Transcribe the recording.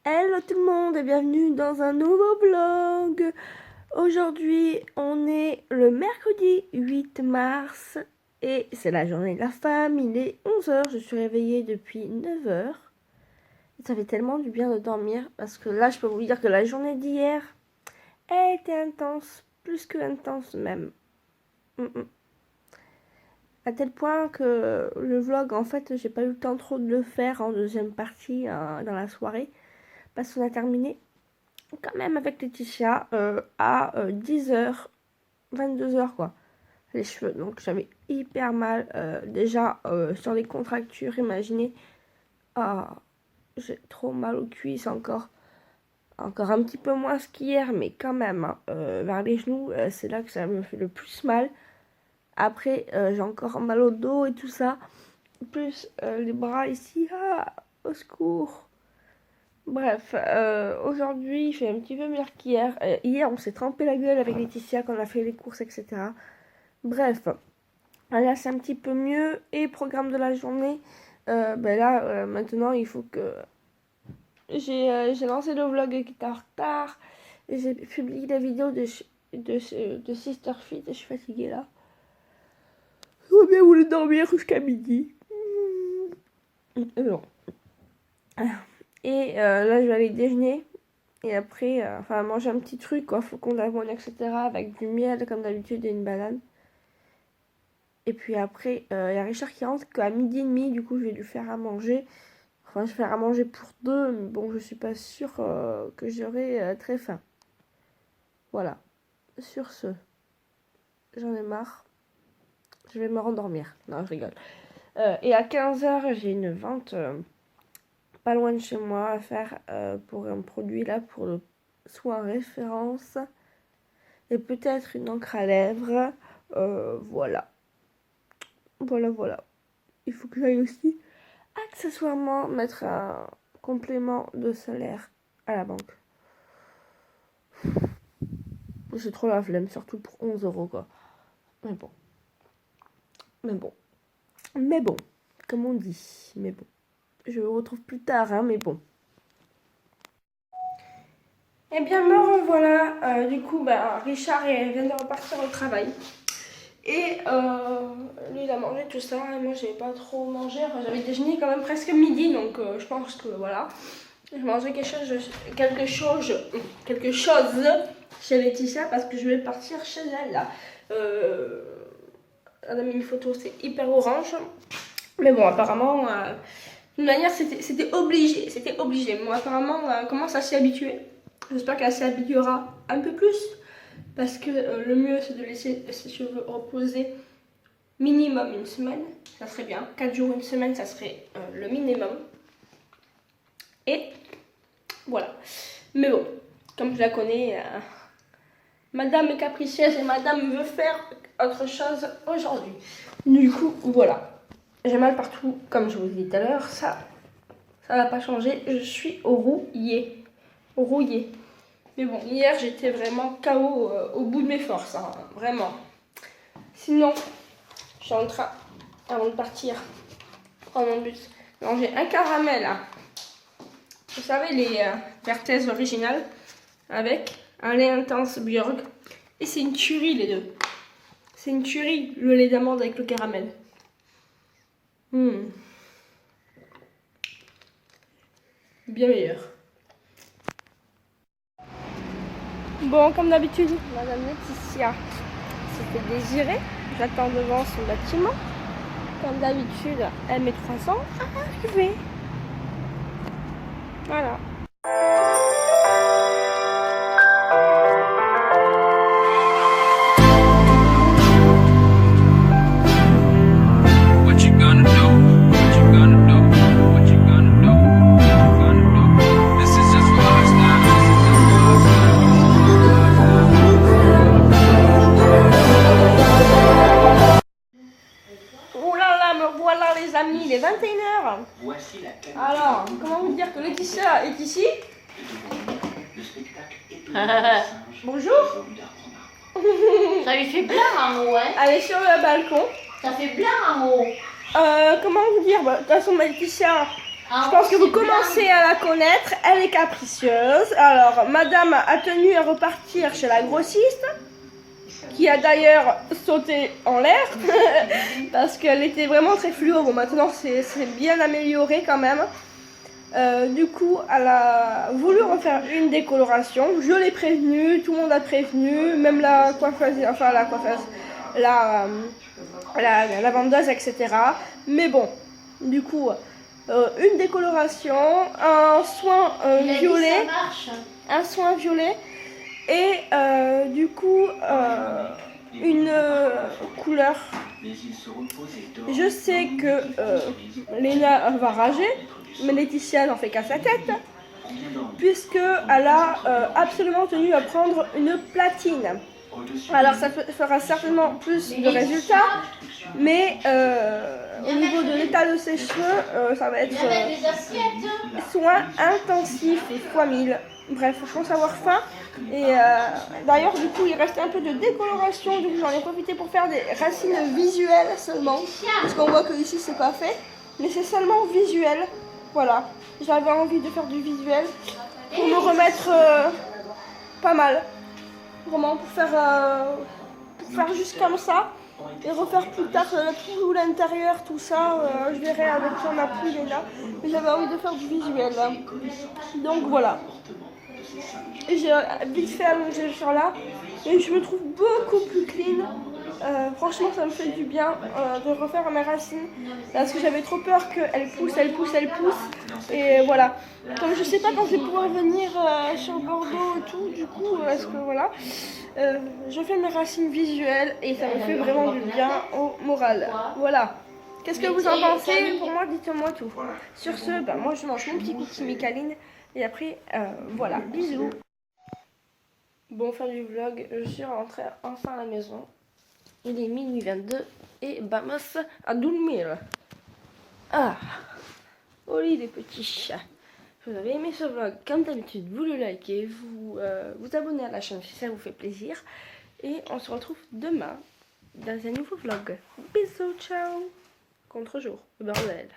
Hello tout le monde et bienvenue dans un nouveau vlog. Aujourd'hui on est le mercredi 8 mars et c'est la journée de la femme, il est 11h, je suis réveillée depuis 9h. Ça fait tellement du bien de dormir parce que là je peux vous dire que la journée d'hier a été intense, plus que intense même. À tel point que le vlog en fait j'ai pas eu le temps trop de le faire en deuxième partie dans la soirée parce qu'on a terminé quand même avec Laetitia à 10h, 22h quoi, les cheveux. Donc j'avais hyper mal déjà sur les contractures, imaginez. Ah, j'ai trop mal aux cuisses encore. Encore un petit peu moins qu'hier, mais quand même, hein, vers les genoux, c'est là que ça me fait le plus mal. Après, j'ai encore mal au dos et tout ça. Plus les bras ici, ah, au secours. Bref, aujourd'hui il fait un petit peu meilleur qu'hier. Hier on s'est trempé la gueule avec Laetitia quand on a fait les courses, etc. Bref, là c'est un petit peu mieux. Et programme de la journée, maintenant il faut que... J'ai lancé le vlog qui est en retard. J'ai publié la vidéo de Sister Fit et je suis fatiguée là. J'aurais bien voulu dormir jusqu'à midi. Non. Et là je vais aller déjeuner. Et après, manger un petit truc, quoi, flocon d'avoine, etc. Avec du miel, comme d'habitude, et une banane. Et puis après, il y a Richard qui rentre qu'à midi et demi, du coup, je vais lui faire à manger. Enfin, je vais faire à manger pour deux, mais bon, je suis pas sûre que j'aurai très faim. Voilà. Sur ce, j'en ai marre. Je vais me rendormir. Non, je rigole. Et à 15h, j'ai une vente pas loin de chez moi à faire pour un produit là, pour le soin référence. Et peut-être une encre à lèvres. Voilà. Voilà. Il faut que j'aille aussi accessoirement mettre un complément de salaire à la banque. J'ai trop la flemme, surtout pour 11 € quoi. Mais bon. Comme on dit. Mais bon. Je vous retrouve plus tard, hein, mais bon. Eh bien, me revoilà. Du coup, Richard vient de repartir au travail. Et lui, il a mangé tout ça. Et moi, j'ai pas trop mangé. Enfin, j'avais déjeuné quand même presque midi. Donc, je pense que voilà. Je mangerai quelque chose chez Laetitia parce que je vais partir chez elle là. Elle a mis une photo, c'est hyper orange. Mais bon, apparemment, d'une manière, c'était obligé. Bon, apparemment, elle commence à s'y habituer. J'espère qu'elle s'y habituera un peu plus. Parce que le mieux, c'est de laisser ses cheveux reposer minimum une semaine. Ça serait bien. 4 jours, une semaine, ça serait le minimum. Et voilà. Mais bon, comme je la connais, madame est capricieuse et madame veut faire autre chose aujourd'hui. Du coup, voilà. J'ai mal partout, comme je vous ai dit tout à l'heure. Ça va pas changer. Je suis rouillée. Mais bon, hier, j'étais vraiment KO au bout de mes forces. Hein, vraiment. Sinon, je suis en train, avant de partir, prendre mon bus, manger un caramel. Hein. Vous savez, les Vertès originales avec un lait intense Björk. Et c'est une tuerie, les deux. C'est une tuerie, le lait d'amande avec le caramel. Bien meilleur. Bon, comme d'habitude, madame Laetitia s'est fait désirer. J'attends devant son bâtiment. Comme d'habitude, elle met 300 à arriver. Voilà. Voilà les amis, il est 21h. Alors, comment vous dire que Laetitia est ici? Bonjour. Ça lui fait bien un mot, hein. Elle est sur le balcon. Ça fait bien un mot. Comment vous dire? De toute façon, Laetitia, Je pense que vous commencez à la connaître. Elle est capricieuse. Alors, madame a tenu à repartir chez la grossiste, qui a d'ailleurs sauté en l'air, parce qu'elle était vraiment très fluo. Bon, maintenant, c'est bien amélioré quand même. Du coup, elle a voulu refaire une décoloration. Je l'ai prévenue, tout le monde a prévenu, même la coiffeuse, enfin la coiffeuse, la vendeuse, etc. Mais bon, du coup, une décoloration, un soin violet, et du coup une couleur. Je sais que Léna va rager, mais Laetitia n'en fait qu'à sa tête, puisqu'elle a absolument tenu à prendre une platine. Alors ça fera certainement plus de résultats, mais au niveau de l'état de ses cheveux, ça va être soins intensifs fois 1000. Bref, je pense avoir faim. Et d'ailleurs, du coup, il restait un peu de décoloration, donc j'en ai profité pour faire des racines visuelles seulement, parce qu'on voit que ici c'est pas fait, mais c'est seulement visuel. Voilà, j'avais envie de faire du visuel pour me remettre pas mal, vraiment pour faire juste comme ça et refaire plus tard tout l'intérieur, tout ça. Je verrai avec son appui déjà, mais j'avais envie de faire du visuel là. Donc voilà. Et j'ai vite fait allonger sur là et je me trouve beaucoup plus clean. Franchement, ça me fait du bien de refaire mes racines parce que j'avais trop peur qu'elles poussent. Et voilà. Comme je sais pas quand je vais pouvoir venir sur Bordeaux et tout, du coup, est-ce que voilà, je fais mes racines visuelles et ça me fait vraiment du bien au moral. Voilà. Qu'est-ce que vous en pensez? Pour moi, dites-moi tout. Sur ce, ben, moi je mange mon petit cookie Micaline et après, voilà, bisous. Bon, fin du vlog, je suis rentrée enfin à la maison. Il est minuit 22 et vamos à dormir. Ah, au lit les petits chats. Si vous avez aimé ce vlog, comme d'habitude, vous le likez, vous vous abonnez à la chaîne si ça vous fait plaisir. Et on se retrouve demain dans un nouveau vlog. Bisous, ciao. Contre-jour, bordel.